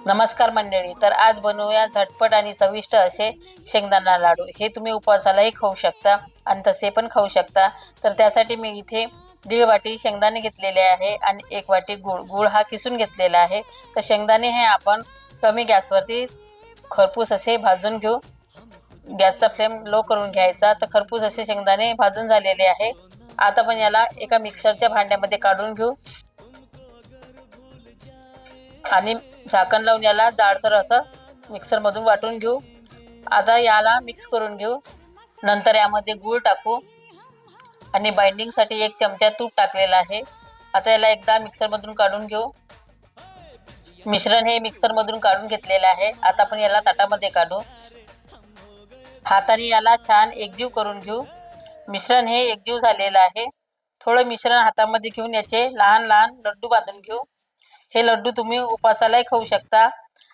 नमस्कार मंडळी, तर आज बनवूया झटपट आणि चविष्ट असे शेंगदाणा लाडू। हे तुम्ही उपवासालाही खाऊ शकता आणि तसे पण खाऊ शकता। तर त्यासाठी मी इथे 1.5 वाटी शेंगदाणे घेतलेले आहे आणि 1 वाटी गूळ हा किसून घेतलेला आहे। तर शेंगदाणे हे आपण कमी गॅसवरती खरपूस असे भाजून घेऊ। गॅसचा फ्लेम लो करून घ्यायचा। तर खरपूस असे शेंगदाणे भाजून झालेले आहे। आता आपण याला एका मिक्सरच्या भांड्यामध्ये काढून घेऊ आणि झाकण लावून याला जाडसर असं मिक्सरमधून वाटून घेऊ। आता याला मिक्स करून घेऊ। नंतर यामध्ये गूळ टाकू आणि बाइंडिंगसाठी 1 चमचा तूप टाकलेला आहे। आता याला एकदा मिक्सरमधून काढून घेऊ। मिश्रण हे मिक्सरमधून काढून घेतलेले आहे। आता आपण याला ताटामध्ये काढू। हाताने याला छान एकजीव करून घेऊ। मिश्रण हे एकजीव झालेलं आहे। थोडं मिश्रण हातामध्ये घेऊन याचे लहान लहान लड्डू बांधून घेऊ। हे लड्डू तुम्ही उपवासालाही खाऊ शकता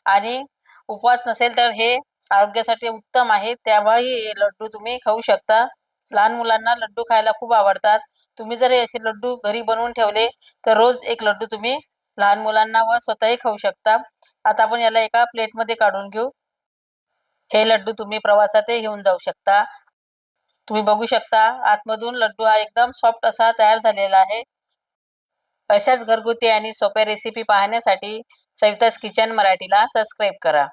आणि उपवास नसेल तर हे आरोग्यासाठी उत्तम आहे, तेव्हाही हे लड्डू तुम्ही खाऊ शकता। लहान मुलांना लड्डू खायला खूप आवडतात। तुम्ही जर असे लड्डू घरी बनवून ठेवले तर रोज एक लड्डू तुम्ही लहान मुलांना व स्वतःही खाऊ शकता। आता आपण याला एका प्लेटमध्ये काढून घेऊ। हे लड्डू तुम्ही प्रवासातही घेऊन जाऊ शकता। तुम्ही बघू शकता आतमधून लड्डू हा एकदम सॉफ्ट असा तयार झालेला आहे। अशाच घरगुती आणि सोप्या रेसिपी पाहण्यासाठी सविताज किचन मराठीला सबस्क्राईब करा।